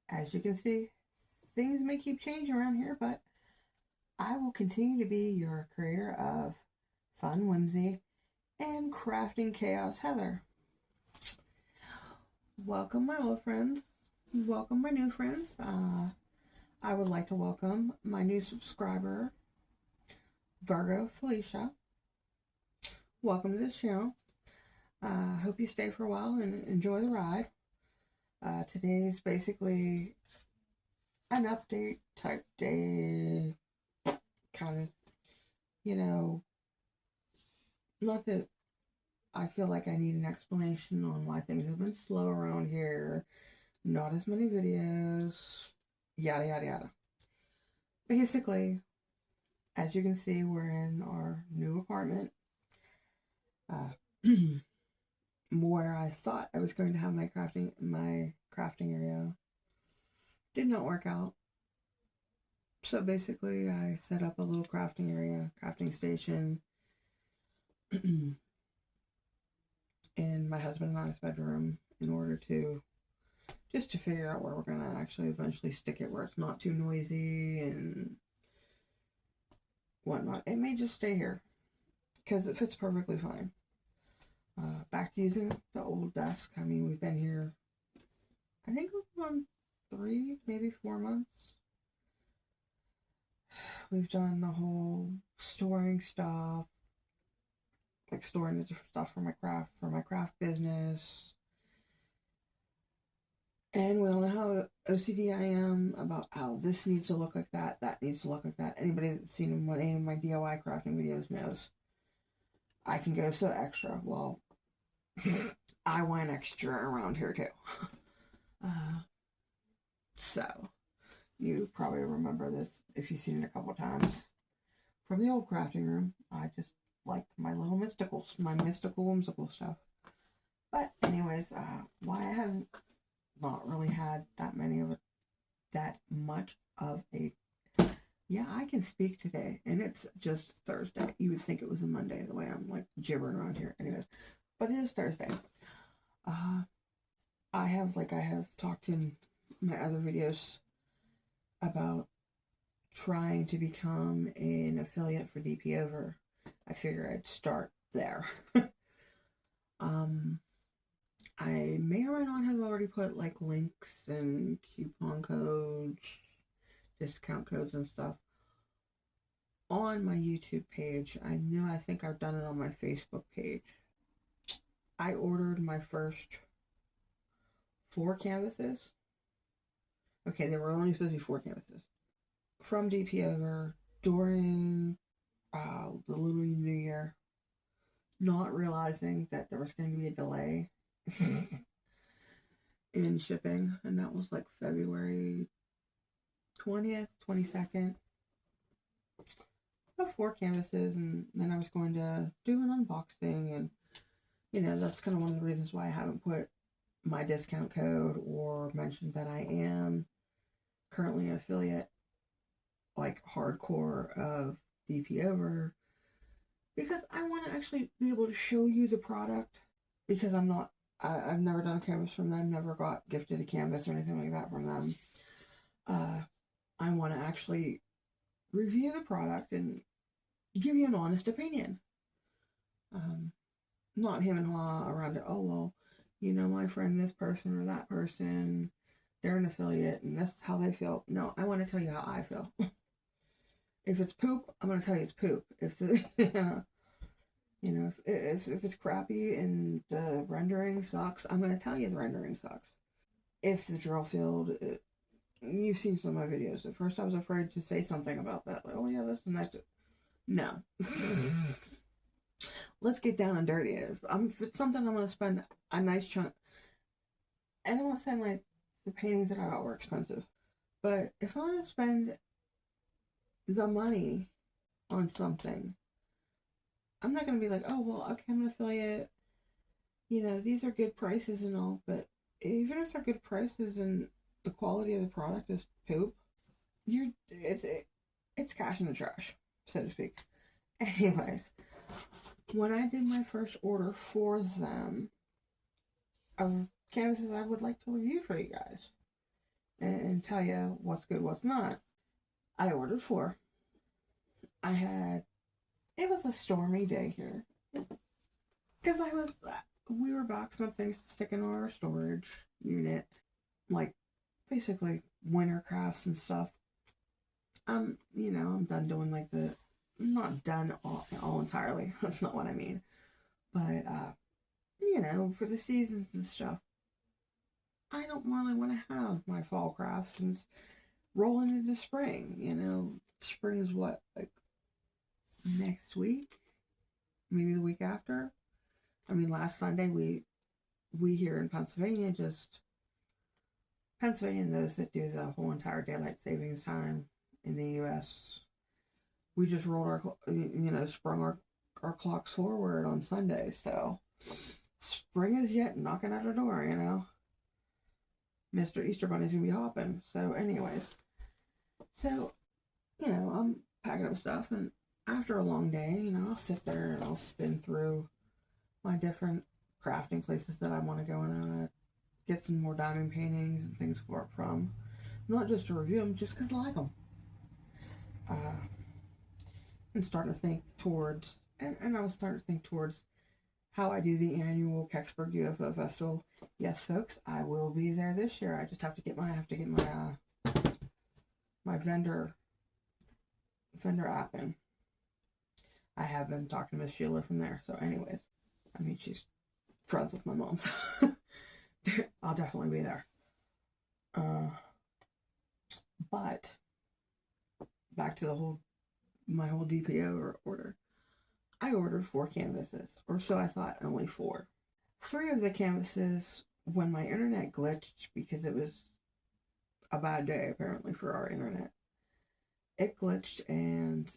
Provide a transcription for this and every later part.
As you can see, things may keep changing around here, but I will continue to be your creator of fun, whimsy, and crafting chaos, Heather. Welcome, my old friends. Welcome, my new friends. I would like to welcome my new subscriber, Virgo Felicia. Welcome to this channel. Hope you stay for a while and enjoy the ride. Today's basically an update type day, kind of, not that I feel like I need an explanation on why things have been slow around here, not as many videos, yada yada yada. Basically, as you can see, we're in our new apartment, where I thought I was going to have my crafting area. Did not work out. So basically, I set up a little crafting area, crafting station, in my husband and I's bedroom in order to just to figure out where we're going to actually eventually stick it, where it's not too noisy and whatnot. It may just stay here because it fits perfectly fine. Back to using the old desk. I mean, we've been here, I think we've on 3, maybe 4 months. We've done the whole storing stuff, like storing the different stuff for my craft business. And we all know how OCD I am about how this needs to look like that needs to look like that. Anybody that's seen any of my DIY crafting videos knows I can go so extra. Well, I went extra around here too. So, you probably remember this if you've seen it a couple times from the old crafting room. I just like my little mysticals, my mystical whimsical stuff. But anyways, why I haven't not really had that much of a, yeah, I can speak today, and it's just Thursday. You would think it was a Monday, the way I'm like gibbering around here. Anyways, but it is Thursday. I have talked in my other videos about trying to become an affiliate for DP Over. I figure I'd start there. I may or may not have already put like links and coupon codes, discount codes and stuff on my YouTube page. I think I've done it on my Facebook page. I ordered my first 4 canvases. Okay, there were only supposed to be 4 canvases from DP Over during the Lunar New Year, not realizing that there was going to be a delay in shipping, and that was like February 20th, 22nd. About 4 canvases, and then I was going to do an unboxing, and that's kind of one of the reasons why I haven't put my discount code or mentioned that I am currently an affiliate, like hardcore, of DP Over, because I want to actually be able to show you the product, because I've never done a canvas from them, never got gifted a canvas or anything like that from them. I want to actually review the product and give you an honest opinion. Not him and haw around it. Oh, well, my friend, this person or that person, they're an affiliate and that's how they feel. No, I want to tell you how I feel. If it's poop, I'm going to tell you it's poop. If if it's crappy and the rendering sucks, I'm going to tell you the rendering sucks. If the drill field, you've seen some of my videos. At first I was afraid to say something about that. Like, oh yeah, this and that's it. No. Let's get down and dirty. If it's something I'm going to spend a nice chunk, and I'm not saying like the paintings that I got were expensive, but if I want to spend the money on something, I'm not going to be like, oh, well, okay, I'm an affiliate. These are good prices and all, but even if they're good prices and the quality of the product is poop, it's cash in the trash, so to speak. Anyways, when I did my first order for them of canvases I would like to review for you guys, and tell you what's good, what's not. I ordered 4. It was a stormy day here. Because we were boxing up things to stick in our storage unit. Like, basically, winter crafts and stuff. I'm done doing I'm not done all entirely. That's not what I mean. But, for the seasons and stuff, I don't really want to have my fall crafts and rolling into spring. Spring is what, like next week? Maybe the week after? I mean, last Sunday we here in Pennsylvania Pennsylvania and those that do the whole entire daylight savings time in the U.S. We just rolled sprung our clocks forward on Sunday. So spring is yet knocking at our door. Mr. Easter Bunny's gonna be hopping. So, anyways, I'm packing up stuff, and after a long day, I'll sit there and I'll spin through my different crafting places that I want to go and get some more diamond paintings and things from. Not just to review them, just because I like them. And starting to think towards, and I was starting to think towards how I do the annual Kecksburg UFO Festival. Yes, folks, I will be there this year. I just have to get my my vendor app in. I have been talking to Miss Sheila from there. So, anyways, I mean, she's friends with my mom, so I'll definitely be there. But back to my whole DPO order. I ordered 4 canvases, or so I thought, only 4. 3 of the canvases, when my internet glitched, because it was a bad day apparently for our internet, it glitched, and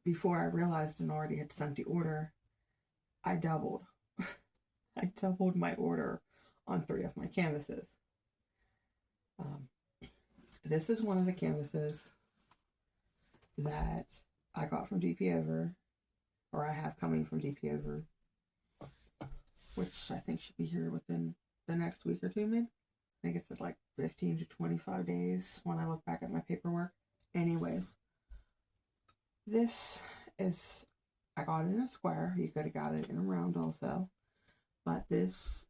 before I realized and already had sent the order, I doubled. I doubled my order on 3 of my canvases. This is one of the canvases that I got from DP Over, or I have coming from DP Over, which I think should be here within the next week or 2, maybe. I think it's at like 15 to 25 days when I look back at my paperwork. Anyways, this is, I got it in a square. You could have got it in a round also. But this,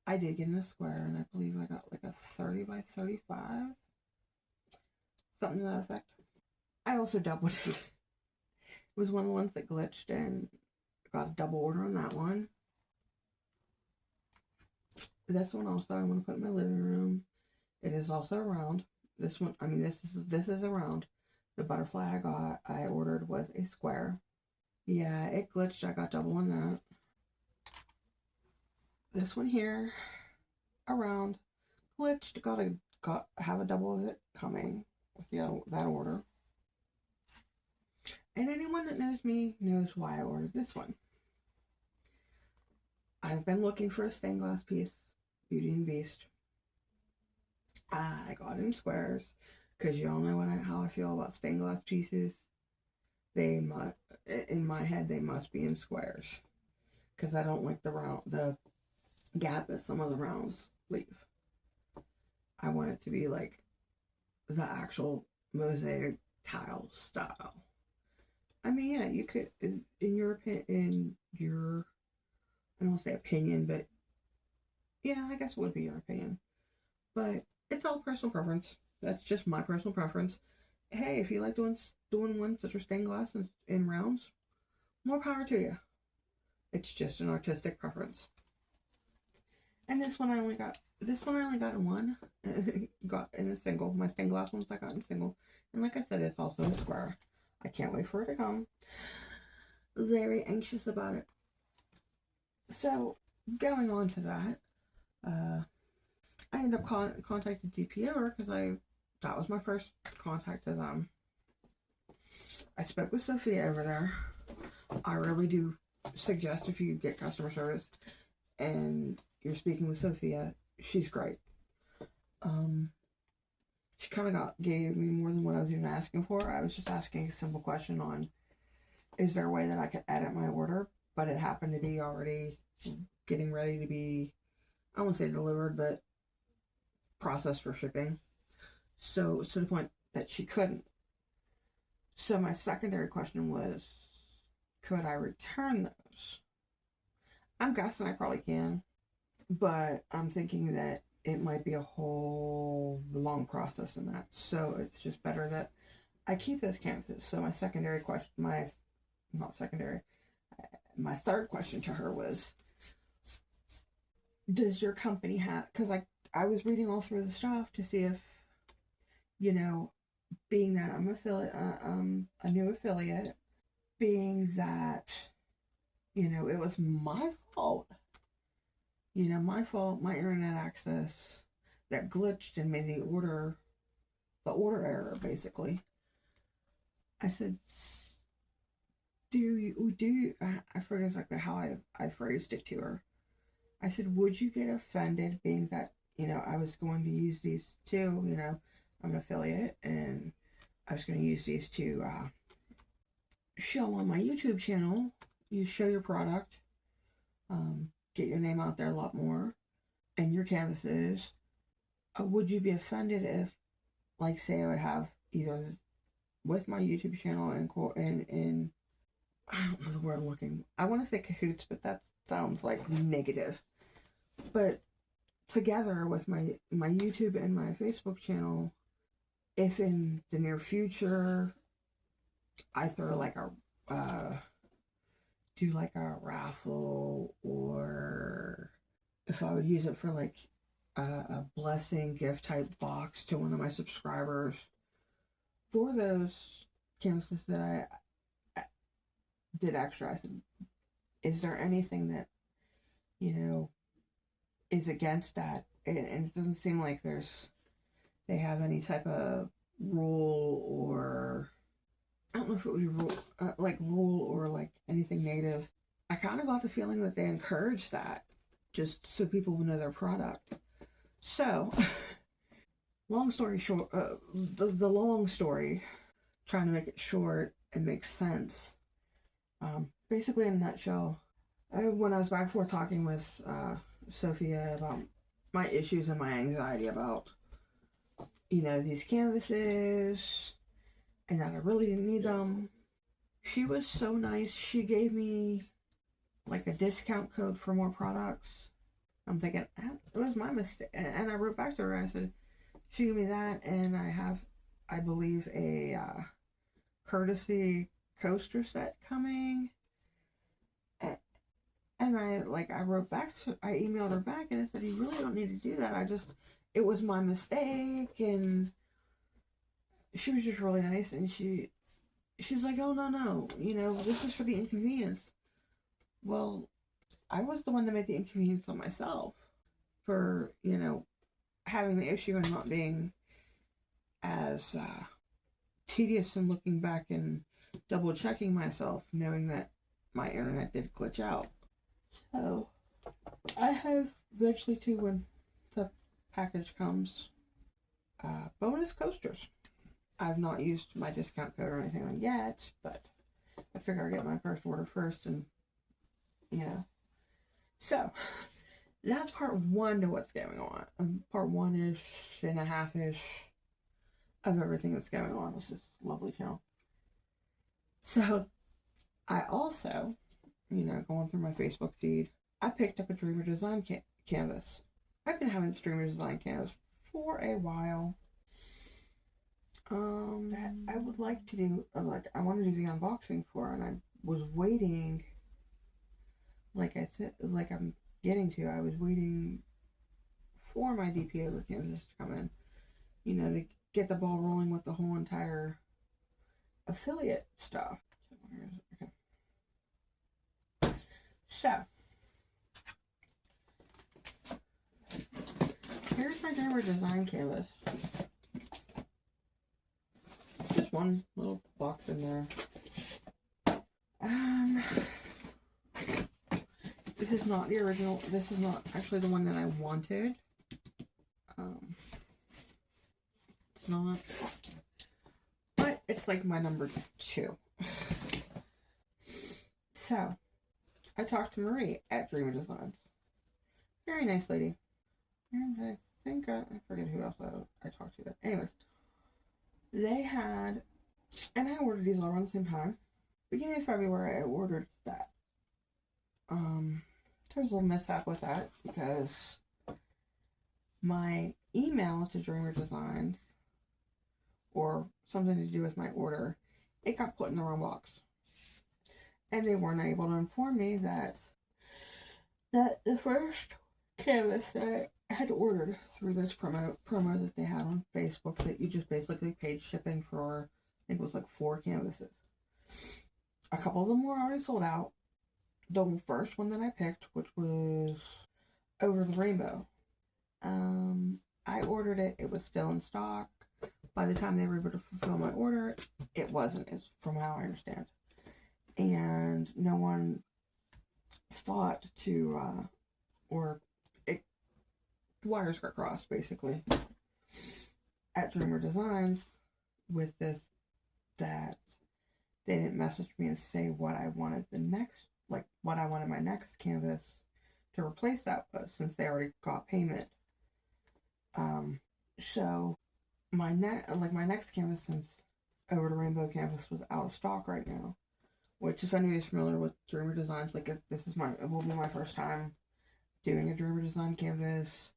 I did get in a square, and I believe I got like a 30 by 35. Something to that effect. I also doubled it. It was one of the ones that glitched, and got a double order on that one. This one also I want to put in my living room. It is also a round. This one, I mean, this is a round. The butterfly I ordered was a square. Yeah, it glitched. I got double on that. This one here, a round, glitched. Got have a double of it coming with that order. And anyone that knows me knows why I ordered this one. I've been looking for a stained glass piece, Beauty and Beast. I got it in squares, because you all know how I feel about stained glass pieces. They must, in my head, they must be in squares, because I don't like the gap that some of the rounds leave. I want it to be like the actual mosaic tile style. I mean, yeah, you could, in your, I don't want to say opinion, but yeah, I guess it would be your opinion. But it's all personal preference. That's just my personal preference. Hey, if you like doing ones that are stained glass in rounds, more power to you. It's just an artistic preference. And this one I only got in one. Got in a single. My stained glass ones I got in single. And like I said, it's also a square. I can't wait for it to come. Very anxious about it. So, going on to that, I ended up contacting DPO because that was my first contact to them. I spoke with Sophia over there. I really do suggest, if you get customer service and you're speaking with Sophia, she's great. She kind of gave me more than what I was even asking for. I was just asking a simple question on, is there a way that I could edit my order? But it happened to be already getting ready to be, I won't say delivered, but processed for shipping. So to the point that she couldn't. So my secondary question was, could I return those? I'm guessing I probably can, but I'm thinking that it might be a whole long process in that. So it's just better that I keep those canvases. So my secondary question, not secondary, my third question to her was, does your company have, because I was reading all through the stuff to see if, you know, being that I'm a new affiliate, being that, you know, it was my fault, my internet access that glitched and made the order error, basically. I said, I forget exactly how I phrased it to her. I said, would you get offended being that, I was going to use these two, I'm an affiliate, and I was going to use these to show on my YouTube channel. You show your product, get your name out there a lot more, and your canvases. Would you be offended if, like, say I would have either with my YouTube channel and I don't know the word I'm looking. I want to say cahoots, but that sounds like negative. But together with my YouTube and my Facebook channel, if in the near future I throw like do like a raffle, or if I would use it for like a blessing gift type box to one of my subscribers for those canvases that I did extra, I said, is there anything that, is against that? And it doesn't seem like they have any type of rule, or I don't know if it would be rule or like anything native. I kind of got the feeling that they encourage that just so people will know their product. So, long story short, the long story, trying to make it short and make sense. Basically, in a nutshell, when I was back and forth talking with Sophia about my issues and my anxiety about, these canvases, and that I really didn't need them, she was so nice. She gave me like a discount code for more products. I'm thinking, it was my mistake. And I wrote back to her and I said, she gave me that, and I have, I believe, a courtesy coaster set coming. And I wrote back I emailed her back and I said, you really don't need to do that. It was my mistake. And she was just really nice. And she's like, oh, no, this is for the inconvenience. Well, I was the one that made the inconvenience on myself for, having the issue and not being as tedious and looking back and double checking myself, knowing that my internet did glitch out. So I have eventually too, when the package comes, bonus coasters. I've not used my discount code or anything like yet, but I figure I'll get my first order first, and so that's part one to what's going on. Part 1-ish and a half-ish of everything that's going on with this lovely channel. So I also, going through my Facebook feed, I picked up a Dreamer Design canvas. I've been having this Dreamer Design canvas for a while. That I would like to do, I want to do the unboxing for, and I was waiting, like I said, like I'm getting to, I was waiting for my DP over canvas to come in, to get the ball rolling with the whole entire affiliate stuff. Okay. So, here's my Dreamer Design canvas. Just one little box in there. This is not the original. This is not actually the one that I wanted. It's not. But it's like my number 2. So, I talked to Marie at Dreamer Designs. Very nice lady. And I think I forget who else I talked to. Anyways, They had, and I ordered these all around the same time. Beginning of February, I ordered that. There was a little mishap with that because my email to Dreamer Designs, or something to do with my order, it got put in the wrong box. And they weren't able to inform me that the first canvas that I had ordered through this promo that they had on Facebook, that you just basically paid shipping for, I think it was like 4 canvases. A couple of them were already sold out. The first one that I picked, which was Over the Rainbow, I ordered it. It was still in stock. By the time they were able to fulfill my order, it wasn't, is from how I understand. And no one thought to, or it, wires got crossed basically at Dreamer Designs with this, that they didn't message me and say what I wanted the next, like what I wanted my next canvas to replace that with, since they already got payment. So my next canvas, since Over the Rainbow canvas was out of stock right now, which if anybody's familiar with Dreamer Designs, like it will be my first time doing a Dreamer Design canvas,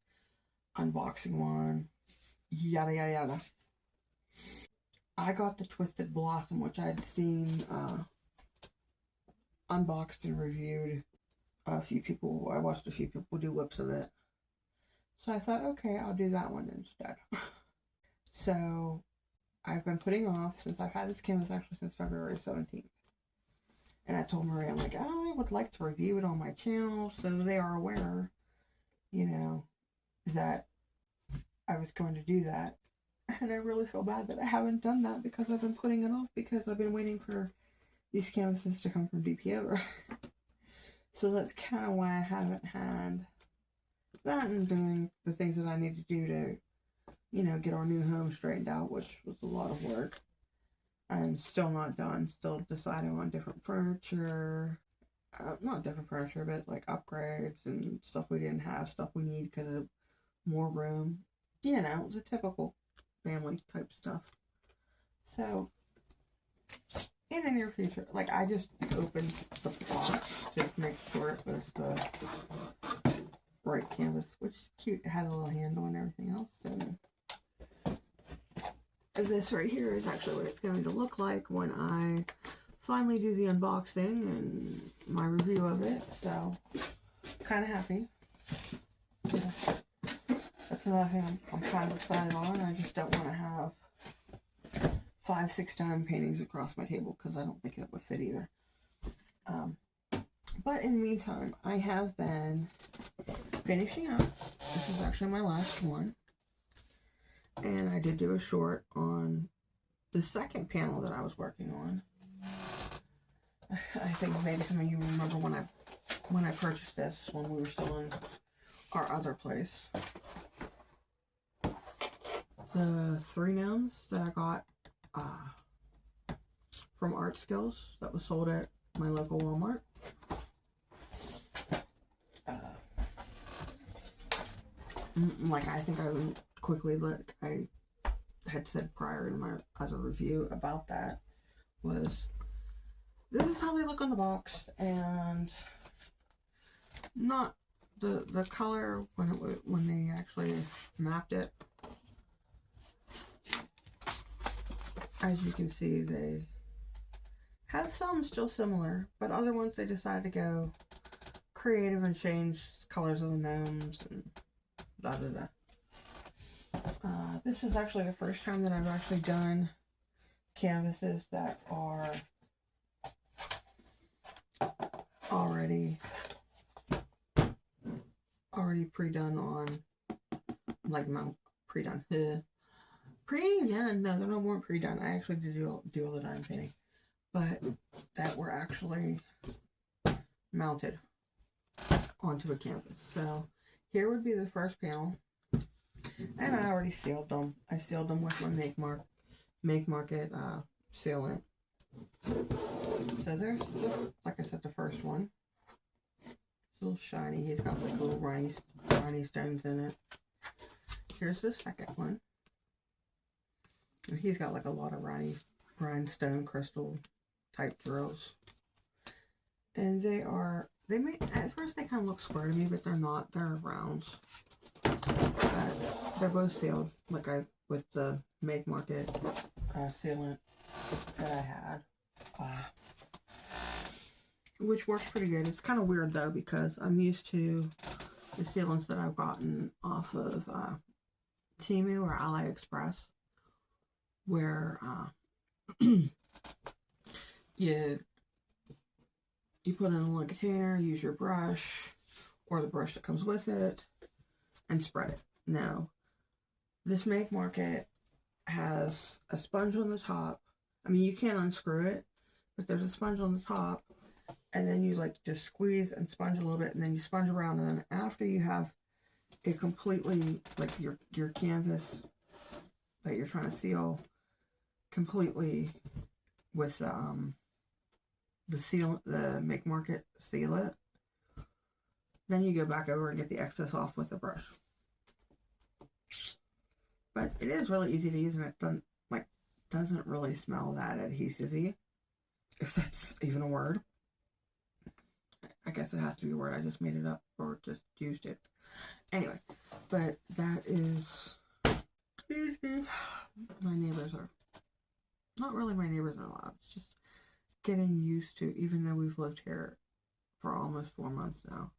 unboxing one, yada yada yada. I got the Twisted Blossom, which I'd seen unboxed and reviewed. I watched a few people do whips of it. So I thought, okay, I'll do that one instead. So I've been putting off, since I've had this canvas actually since February 17th. And I told Maria, I'm like, I would like to review it on my channel so they are aware, that I was going to do that. And I really feel bad that I haven't done that because I've been putting it off, because I've been waiting for these canvases to come from DP. So that's kind of why I haven't had that, and doing the things that I need to do to, get our new home straightened out, which was a lot of work. I'm still not done. Still deciding on different furniture. Not different furniture, but like upgrades and stuff we didn't have, stuff we need because of more room. The typical family type stuff. So, in the near future, like, I just opened the box to make sure it was the right canvas, which is cute. It had a little handle and everything else. And this right here is actually what it's going to look like when I finally do the unboxing and my review of it. So, kind of happy. Yeah. That's another thing I'm kind of excited on. I just don't want to have 5-6 diamond paintings across my table, because I don't think it would fit either. But in the meantime, I have been finishing up. This is actually my last one. And I did do a short on the second panel that I was working on. I think maybe some of you remember when I purchased this, when we were still in our other place. The 3 gnomes that I got from Art Skills, that was sold at my local Walmart. Like I think I quickly, like I had said prior in my other review about that, was this is how they look on the box, and not the color when they actually mapped it. As you can see, they have some still similar, but other ones they decided to go creative and change colors of the gnomes and da da da. This is actually the first time that I've actually done canvases that are already pre-done on, like, pre-done. Pre-done? No, they weren't pre-done. I actually did do all the diamond painting, but that were actually mounted onto a canvas. So here would be the first panel, and I already sealed them. I sealed them with my Make Market sealant. So there's, like I said, the first one. It's a little shiny. He's got like little rhinestone stones in it. Here's the second one. And he's got like a lot of rhinestone crystal type drills. And at first they kind of look square to me, but they're not. They're round. They're both sealed, with the Make Market sealant that I had. Which works pretty good. It's kind of weird though, because I'm used to the sealants that I've gotten off of Temu or AliExpress, where you put it in a little container, use your brush or the brush that comes with it, and spread it. No, this Make Market has a sponge on the top. I mean, you can't unscrew it, but there's a sponge on the top, and then you like just squeeze and sponge a little bit, and then you sponge around, and then after you have it completely, like your canvas that you're trying to seal completely with the Make Market sealant, then you go back over and get the excess off with the brush. But it is really easy to use, and it doesn't really smell that adhesive-y, if that's even a word. I guess it has to be a word. I just made it up or just used it. Anyway, but that is, excuse me, my neighbors are, not really my neighbors are loud. It's just getting used to, even though we've lived here for almost 4 months now,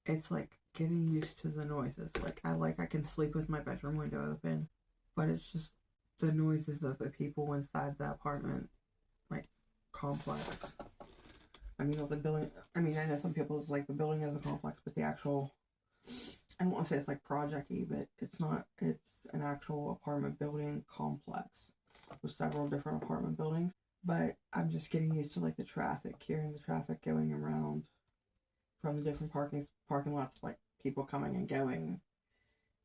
it's like getting used to the noises. I can sleep with my bedroom window open, but it's just the noises of the people inside the apartment, complex. I mean, the building, I know some people it's like the building is a complex, but the actual, I don't want to say it's like project-y, but it's not. It's an actual apartment building complex with several different apartment buildings. But I'm just getting used to the traffic, hearing the traffic going around from the different parking lots, like people coming and going,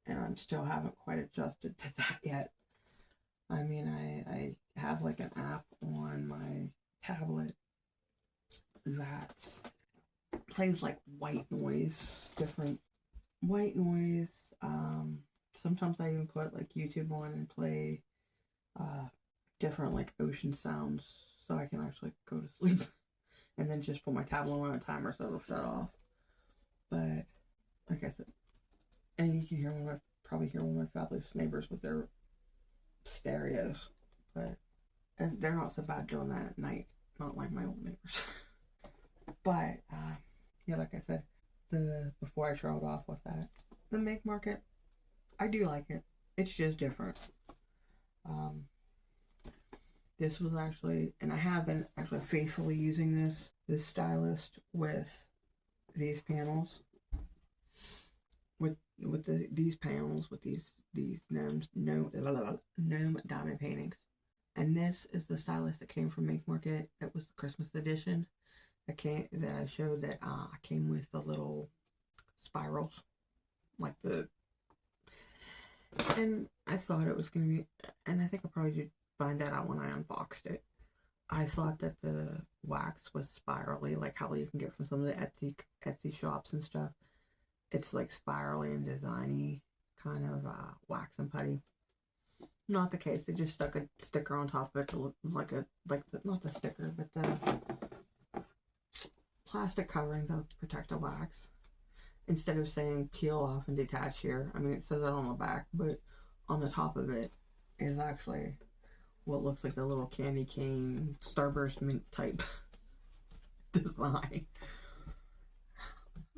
and I still haven't quite adjusted to that yet. I mean, I have an app on my tablet that plays white noise, different white noise. Sometimes I even put YouTube on and play different ocean sounds, so I can actually go to sleep, and then just put my tablet on a timer so it'll shut off. But like I said, and you can probably hear one of my father's neighbors with their stereos, but they're not so bad doing that at night, not like my old neighbors. But yeah, like I said, before I trailed off with that, the Make Market, I do like it. It's just different. This was actually, and I have been actually faithfully using this stylist with these panels, with these panels, with these gnome diamond paintings. And this is the stylus that came from Make Market. That was the Christmas edition. That I showed that came with the little spirals, and I thought it was gonna be, and I think I probably did find that out when I unboxed it. I thought that the wax was spirally, like how you can get from some of the Etsy shops and stuff. It's spirally and designy kind of wax and putty. Not the case. They just stuck a sticker on top of it to look not the sticker, but the plastic covering to protect the wax. Instead of saying peel off and detach here, I mean, it says that on the back, but on the top of it is actually what looks like the little candy cane Starburst mint type design.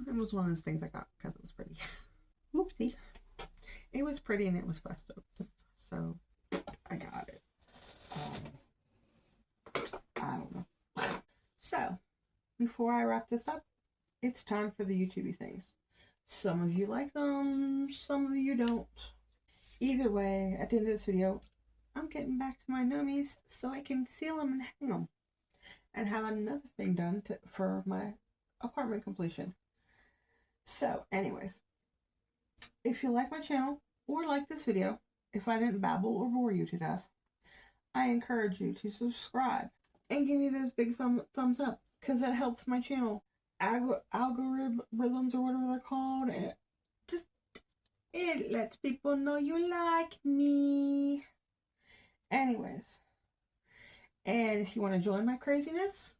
It was one of those things I got because it was pretty. Whoopsie. It was pretty and it was festive, so I got it. I don't know. So, before I wrap this up, it's time for the YouTubey things. Some of you like them, some of you don't. Either way, at the end of this video, I'm getting back to my gnomies so I can seal them and hang them. And have another thing done for my apartment completion. So, anyways, if you like my channel or like this video, if I didn't babble or bore you to death, I encourage you to subscribe and give me those big thumbs up, because that helps my channel. Algorithms or whatever they're called. It lets people know you like me. Anyways, and if you want to join my craziness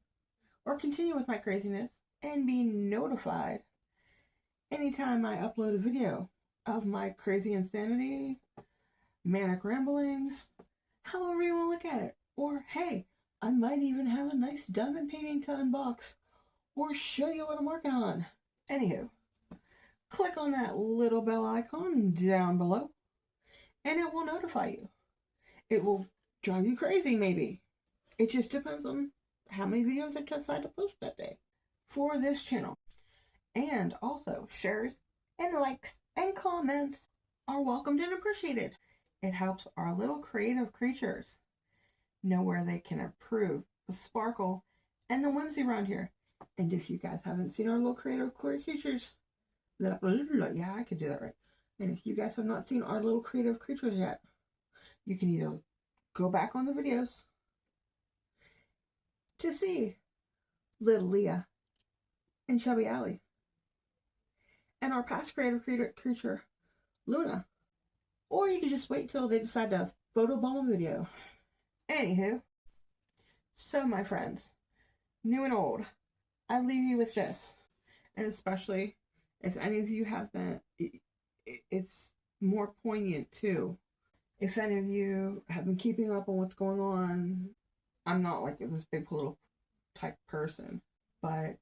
or continue with my craziness and be notified anytime I upload a video of my crazy insanity, manic ramblings, however you want to look at it, or hey, I might even have a nice diamond painting to unbox or show you what I'm working on. Anywho, click on that little bell icon down below and it will notify you. It will drive you crazy, maybe. It just depends on how many videos I decide to post that day for this channel. And also, shares and likes and comments are welcomed and appreciated. It helps our little creative creatures know where they can improve the sparkle and the whimsy around here. And if you guys haven't seen our little creative creatures, yeah, I could do that right. And if you guys have not seen our little creative creatures yet, you can either go back on the videos to see little Leah and Chubby Allie and our past creative creature, Luna. Or you can just wait till they decide to photobomb a video. Anywho, so my friends, new and old, I leave you with this. And especially if any of you have been, it's more poignant too. If any of you have been keeping up on what's going on, I'm not like this big political type person, but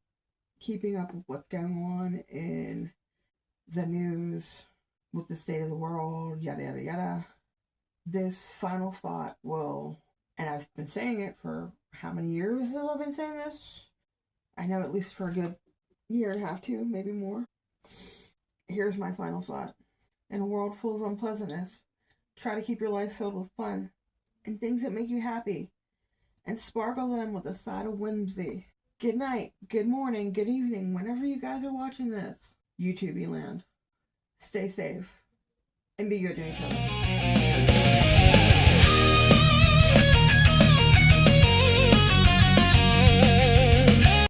keeping up with what's going on in the news, with the state of the world, yada, yada, yada. This final thought will, and I've been saying it for how many years have I been saying this? I know at least for a good year and a half, two, maybe more. Here's my final thought. In a world full of unpleasantness, try to keep your life filled with fun and things that make you happy, and sparkle them with a side of whimsy. Good night, good morning, good evening, whenever you guys are watching this. YouTube land. Stay safe and be good to each other.